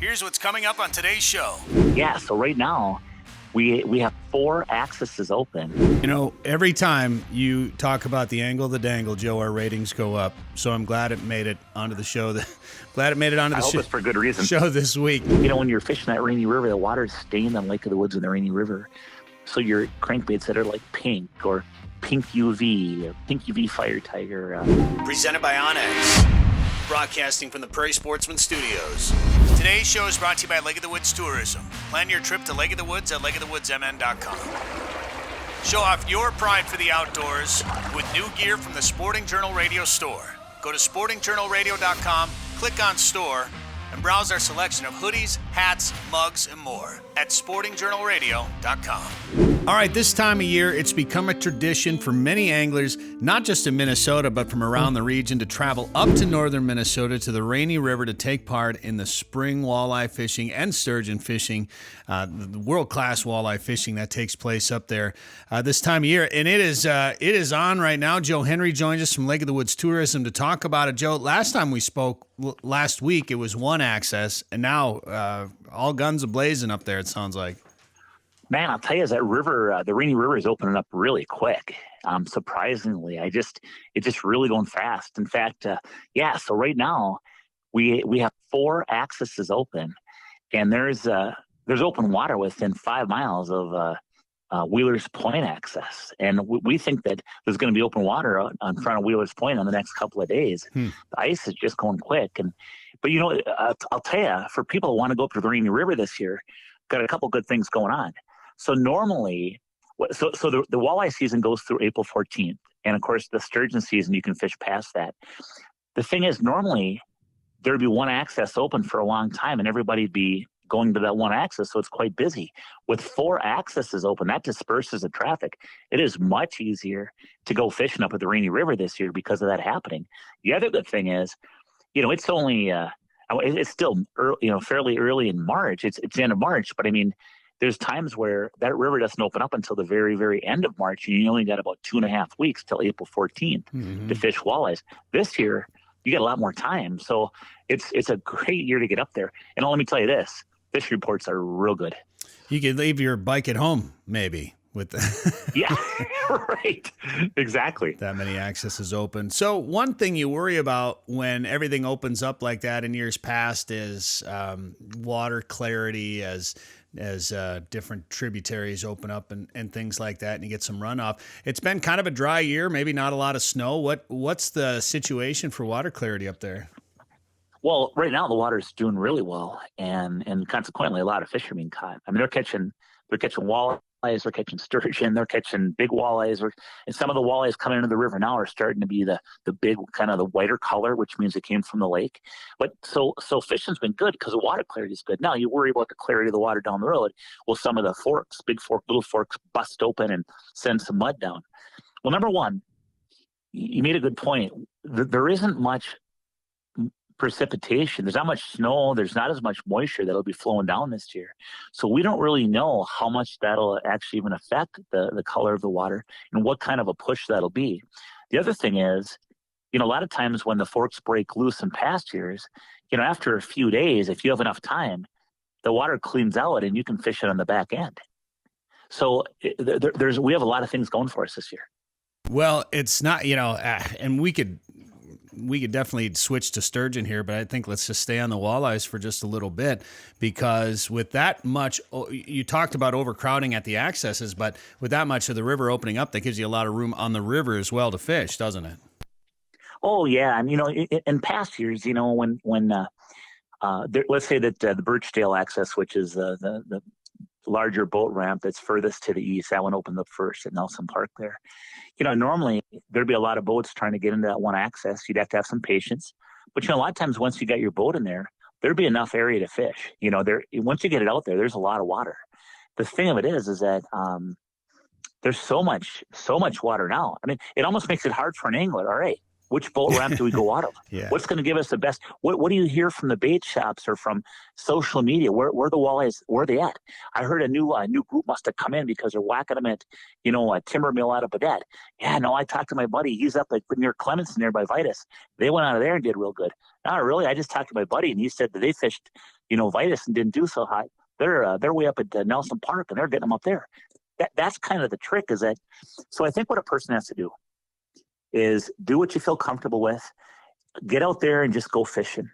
Here's what's coming up on today's show. Yeah, so right now we have 4 accesses open. You know, every time you talk about the angle of the dangle, Joe, our ratings go up. So I'm glad it made it onto the show. Glad it made it onto the I hope it's for good reason. Show this week. You know, when you're fishing that Rainy River, the water's stained on Lake of the Woods in the Rainy River. So your crankbaits that are like pink or pink UV or pink UV Fire Tiger. Presented by Onyx. Broadcasting from the Prairie Sportsman Studios. Today's show is brought to you by Lake of the Woods Tourism. Plan your trip to Lake of the Woods at lakeofthewoodsmn.com. Show off your pride for the outdoors with new gear from the Sporting Journal Radio store. Go to sportingjournalradio.com, click on store, and browse our selection of hoodies, hats, mugs, and more at sportingjournalradio.com. All right, this time of year, it's become a tradition for many anglers, not just in Minnesota, but from around the region, to travel up to northern Minnesota to the Rainy River to take part in the spring walleye fishing and sturgeon fishing, the world-class walleye fishing that takes place up there this time of year. And it is on right now. Joe Henry joins us from Lake of the Woods Tourism to talk about it. Joe, last time we spoke last week, it was one access, and now all guns a-blazing up there, it sounds like. Man, I'll tell you, that river, the Rainy River is opening up really quick. Surprisingly, it's just really going fast. In fact, so right now we have 4 accesses open, and there's open water within 5 miles of Wheeler's Point access. And we think that there's going to be open water on front of Wheeler's Point in the next couple of days. The ice is just going quick. But you know, I'll tell you, for people who want to go up to the Rainy River this year, got a couple good things going on. So normally, the walleye season goes through April 14th. And of course, the sturgeon season, you can fish past that. The thing is, normally there'd be one access open for a long time and everybody'd be going to that one access. So it's quite busy. With 4 accesses open, that disperses the traffic. It is much easier to go fishing up at the Rainy River this year because of that happening. The other good thing is, you know, it's only, it's still early, you know, fairly early in March. It's the end of March, but I mean, there's times where that river doesn't open up until the very, very end of March, and you only got about 2.5 weeks till April 14th to fish walleyes. This year, you get a lot more time. So it's a great year to get up there. And let me tell you this, fish reports are real good. You could leave your bike at home, maybe, with the Yeah, right. Exactly. That many accesses open. So one thing you worry about when everything opens up like that in years past is water clarity as different tributaries open up and things like that, and you get some runoff. It's been kind of a dry year, maybe not a lot of snow. What's the situation for water clarity up there? Well, right now the water's doing really well, and consequently a lot of fish are being caught. I mean, they're catching walleyes, they're catching sturgeon, they're catching big walleyes, and some of the walleyes coming into the river now are starting to be the big kind of the whiter color, which means it came from the lake. But so fishing's been good because the water clarity is good. Now you worry about the clarity of the water down the road. Will some of the forks, big fork, little forks, bust open and send some mud down? Well, number one, you made a good point. There isn't much precipitation. There's not much snow. There's not as much moisture that'll be flowing down this year. So we don't really know how much that'll actually even affect the color of the water and what kind of a push that'll be. The other thing is, you know, a lot of times when the forks break loose in past years, you know, after a few days, if you have enough time, the water cleans out and you can fish it on the back end. So we have a lot of things going for us this year. Well, it's not, you know, and we could definitely switch to sturgeon here, but I think let's just stay on the walleyes for just a little bit, because with that much, you talked about overcrowding at the accesses, but with that much of the river opening up, that gives you a lot of room on the river as well to fish, doesn't it? Oh yeah, and you know, in past years, you know, when let's say that the Birchdale access, which is the larger boat ramp that's furthest to the east, that one opened up first at Nelson Park there. You know, normally there'd be a lot of boats trying to get into that one access. You'd have to have some patience. But, you know, a lot of times once you got your boat in there, there'd be enough area to fish. You know, once you get it out there, there's a lot of water. The thing of it is that there's so much water now. I mean, it almost makes it hard for an angler. All right, Which boat ramp do we go out of? Yeah. What's going to give us the best? What do you hear from the bait shops or from social media? Where the walleyes, where are they at? I heard a new group must have come in because they're whacking them at, a timber mill out of Baudette. Yeah, no, I talked to my buddy. He's up near Clemson there by Vitus. They went out of there and did real good. Not really. I just talked to my buddy and he said that they fished, Vitus and didn't do so hot. They're way up at Nelson Park and they're getting them up there. That's kind of the trick is that. So I think what a person has to do is do what you feel comfortable with, get out there and just go fishing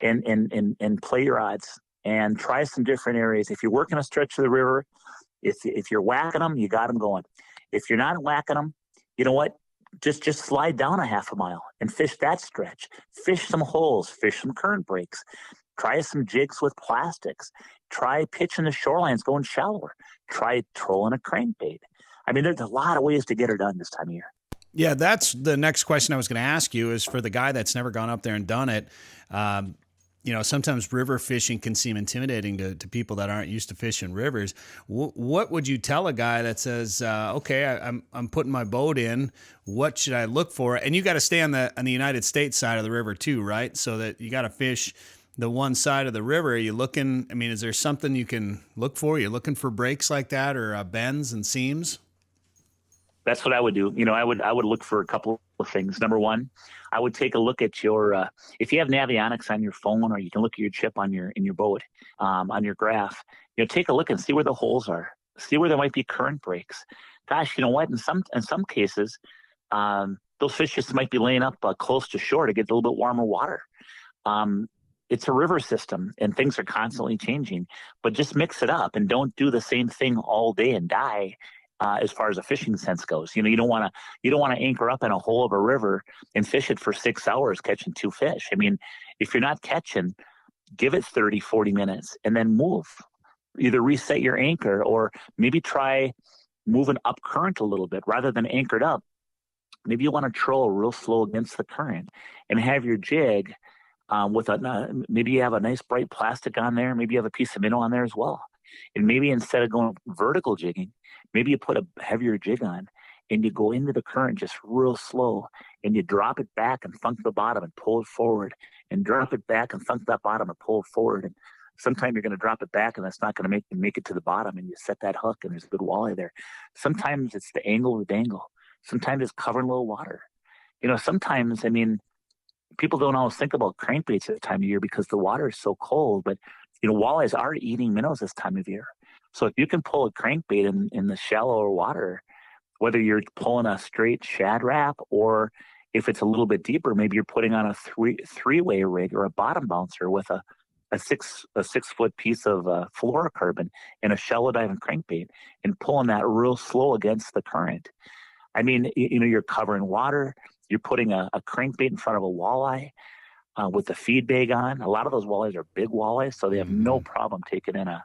and play your odds and try some different areas. If you're working a stretch of the river, if you're whacking them, you got them going. If you're not whacking them, you know what? Just slide down a half a mile and fish that stretch. Fish some holes, fish some current breaks. Try some jigs with plastics. Try pitching the shorelines going shallower. Try trolling a crankbait. I mean, there's a lot of ways to get her done this time of year. Yeah, that's the next question I was going to ask you is for the guy that's never gone up there and done it. Sometimes river fishing can seem intimidating to people that aren't used to fishing rivers. What would you tell a guy that says, okay, I'm putting my boat in, what should I look for? And you got to stay on the United States side of the river too, right? So that you got to fish the one side of the river. Are you looking, is there something you can look for? You're looking for breaks like that or bends and seams? That's what I would do. I would look for a couple of things. Number one, I would take a look at your, if you have Navionics on your phone, or you can look at your chip in your boat, on your graph, take a look and see where the holes are, see where there might be current breaks. Gosh, you know what? In some cases, those fish just might be laying up close to shore to get a little bit warmer water. It's a river system and things are constantly changing, but just mix it up and don't do the same thing all day and die. As far as a fishing sense goes, you don't want to anchor up in a hole of a river and fish it for 6 hours catching 2 fish. If you're not catching, give it 30, 40 minutes and then move. Either reset your anchor or maybe try moving up current a little bit rather than anchored up. Maybe you want to troll real slow against the current and have your jig maybe you have a nice bright plastic on there. Maybe you have a piece of minnow on there as well. And maybe instead of going vertical jigging, maybe you put a heavier jig on and you go into the current just real slow and you drop it back and thunk the bottom and pull it forward and drop it back and thunk that bottom and pull it forward. And sometimes you're going to drop it back and that's not going to make it to the bottom and you set that hook and there's a good walleye there. Sometimes it's the angle of the dangle. Sometimes it's covering a little water. Sometimes, people don't always think about crankbaits at the time of year because the water is so cold, but walleyes are eating minnows this time of year. So if you can pull a crankbait in the shallower water, whether you're pulling a straight shad wrap or if it's a little bit deeper, maybe you're putting on a three-way rig or a bottom bouncer with a 6 foot piece of fluorocarbon and a shallow diving crankbait and pulling that real slow against the current. You're covering water. You're putting a crankbait in front of a walleye with the feed bag on. A lot of those walleyes are big walleyes, so they have no problem taking in a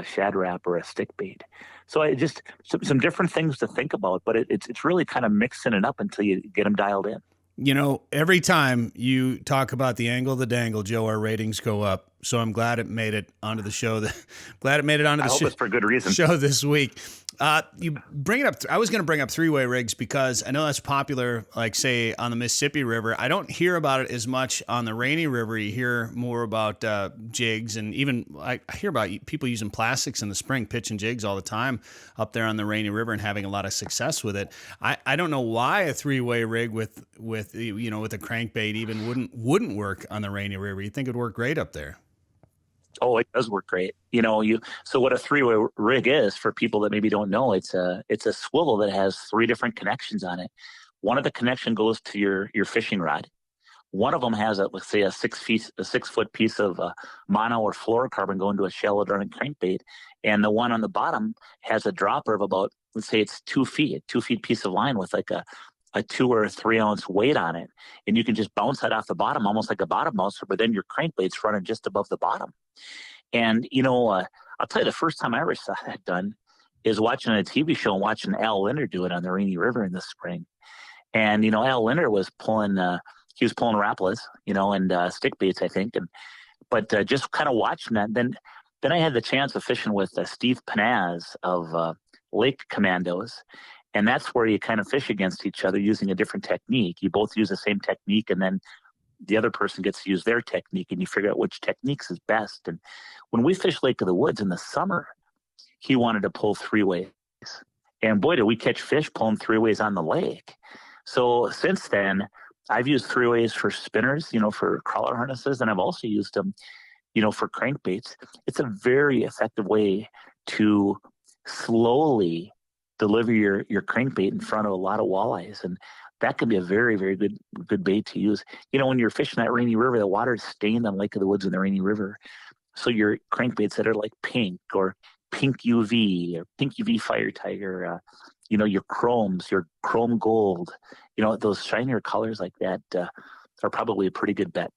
shad wrap or a stick bait. So it just some different things to think about, but it's really kind of mixing it up until you get them dialed in. Every time you talk about the angle of the dangle, Joe, our ratings go up. So I'm glad it made it onto the show. I hope it's for good reason. Show this week. You bring it up. I was going to bring up three-way rigs because I know that's popular, like say on the Mississippi River. I don't hear about it as much on the Rainy River. You hear more about jigs, and even I hear about people using plastics in the spring, pitching jigs all the time up there on the Rainy River and having a lot of success with it. I don't know why a three-way rig with a crankbait even wouldn't work on the Rainy River. You'd think it'd work great up there. Oh, it does work great. So what a three-way rig is, for people that maybe don't know, it's a swivel that has 3 different connections on it. One of the connection goes to your fishing rod. One of them has let's say a 6 foot piece of mono or fluorocarbon going to a shallow diving crankbait, and the one on the bottom has a dropper of about, let's say it's 2 feet, a 2 feet piece of line with like a 2 or 3 ounce weight on it, and you can just bounce that off the bottom, almost like a bottom bouncer, but then your crankbait's running just above the bottom. And I'll tell you, the first time I ever saw that done is watching a TV show and watching Al Linder do it on the Rainy River in the spring. And Al Linder was pulling Rapalas, and stick baits, I think, but just kind of watching that. Then I had the chance of fishing with Steve Panaz of Lake Commandos. And that's where you kind of fish against each other using a different technique. You both use the same technique, and then the other person gets to use their technique, and you figure out which techniques is best. And when we fish Lake of the Woods in the summer, he wanted to pull 3-ways. And boy, did we catch fish pulling 3-ways on the lake. So since then, I've used 3-ways for spinners, for crawler harnesses, and I've also used them, for crankbaits. It's a very effective way to slowly deliver your crankbait in front of a lot of walleyes. And that can be a very, very good bait to use. When you're fishing that Rainy River, the water is stained on Lake of the Woods in the Rainy River. So your crankbaits that are like pink or pink UV or pink UV Fire Tiger, your chromes, your chrome gold, those shinier colors like that are probably a pretty good bet.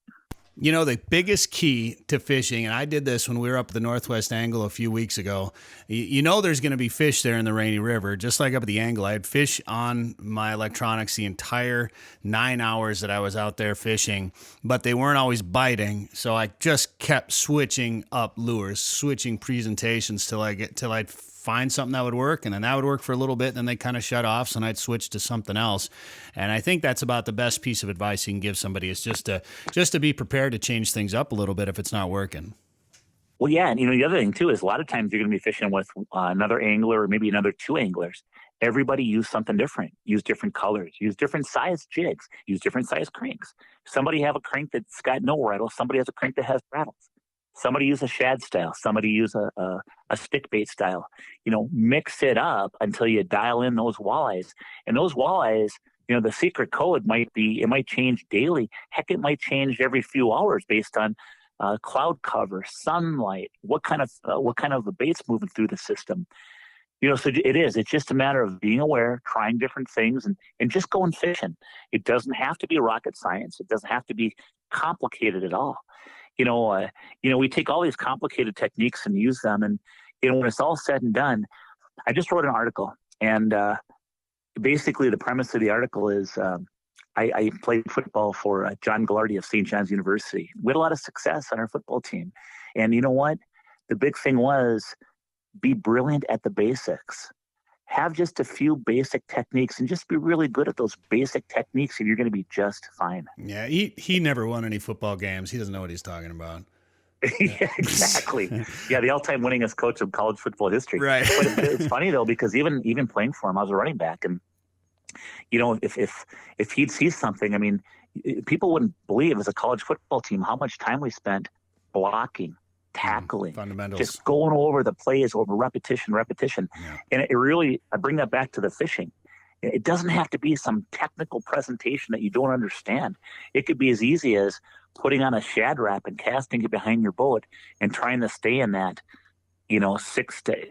The biggest key to fishing, and I did this when we were up at the Northwest Angle a few weeks ago, there's going to be fish there in the Rainy River, just like up at the Angle. I had fish on my electronics the entire 9 hours that I was out there fishing, but they weren't always biting, so I just kept switching up lures, switching presentations till I'd find something that would work, and then that would work for a little bit, and then they kind of shut off, so then I'd switch to something else. And I think that's about the best piece of advice you can give somebody, is just to be prepared to change things up a little bit if it's not working. Well, yeah, and the other thing too is a lot of times you're going to be fishing with another angler or maybe another 2 anglers. Everybody use something different, use different colors, use different size jigs, use different size cranks. Somebody have a crank that's got no rattle, somebody has a crank that has rattles. Somebody use a shad style. Somebody use a stick bait style. Mix it up until you dial in those walleyes. And those walleyes, the secret code might change daily. Heck, it might change every few hours based on cloud cover, sunlight, what kind of a bait's moving through the system. So it's just a matter of being aware, trying different things, and just going fishing. It doesn't have to be rocket science. It doesn't have to be complicated at all. We take all these complicated techniques and use them. And, when it's all said and done, I just wrote an article. And basically the premise of the article is I played football for John Gallardi of St. John's University. We had a lot of success on our football team. And you know what? The big thing was be brilliant at the basics. Have just a few basic techniques and just be really good at those basic techniques, and you're going to be just fine. Yeah, he never won any football games. He doesn't know what he's talking about. Yeah, exactly. Yeah, the all-time winningest coach of college football history. Right. But it's funny though, because even playing for him, I was a running back, and if he'd see something, people wouldn't believe as a college football team how much time we spent blocking, tackling, fundamentals, just going over the plays over repetition. Yeah. And I bring that back to the fishing. It doesn't have to be some technical presentation that you don't understand. It could be as easy as putting on a shad wrap and casting it behind your boat and trying to stay in that, 6 to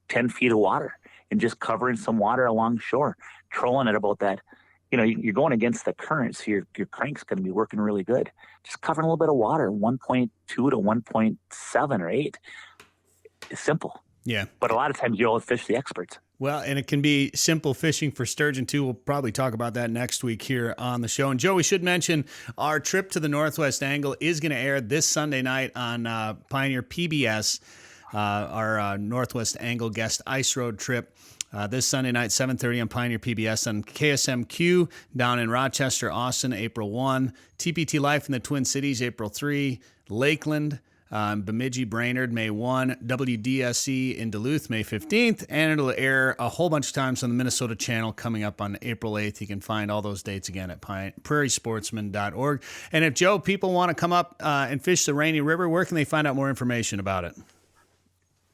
10 feet of water and just covering some water along shore, trolling it about that. You're going against the current, so your crank's going to be working really good. Just covering a little bit of water, 1.2 to 1.7 or 8. It's simple. Yeah. But a lot of times you'll fish the experts. Well, and it can be simple fishing for sturgeon too. We'll probably talk about that next week here on the show. And Joe, we should mention our trip to the Northwest Angle is going to air this Sunday night on Pioneer PBS, our Northwest Angle guest ice road trip. This Sunday night, 7:30 on Pioneer PBS, on KSMQ down in Rochester, Austin, April 1. TPT Life in the Twin Cities, April 3. Lakeland, Bemidji, Brainerd, May 1. WDSC in Duluth, May 15th. And it'll air a whole bunch of times on the Minnesota Channel coming up on April 8th. You can find all those dates again at prairiesportsman.org. And if, Joe, people want to come up and fish the Rainy River, where can they find out more information about it?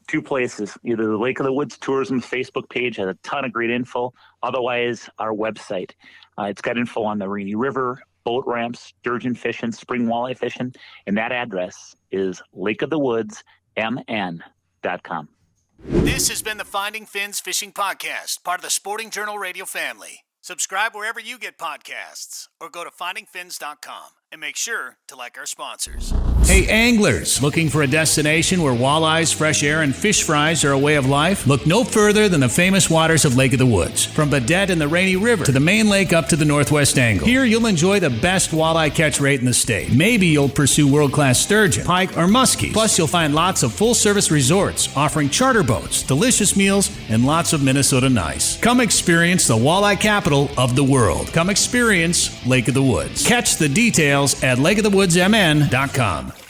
2 places. Either the Lake of the Woods Tourism's Facebook page has a ton of great info. Otherwise, our website. It's got info on the Rainy River, boat ramps, sturgeon fishing, spring walleye fishing, and that address is lakeofthewoodsmn.com. This has been the Finding Fins Fishing Podcast, part of the Sporting Journal Radio family. Subscribe wherever you get podcasts or go to findingfins.com. and make sure to like our sponsors. Hey anglers, looking for a destination where walleyes, fresh air, and fish fries are a way of life? Look no further than the famous waters of Lake of the Woods. From Baudette and the Rainy River to the main lake up to the northwest angle. Here you'll enjoy the best walleye catch rate in the state. Maybe you'll pursue world-class sturgeon, pike, or muskies. Plus you'll find lots of full-service resorts offering charter boats, delicious meals, and lots of Minnesota nice. Come experience the walleye capital of the world. Come experience Lake of the Woods. Catch the details at lakeofthewoodsmn.com.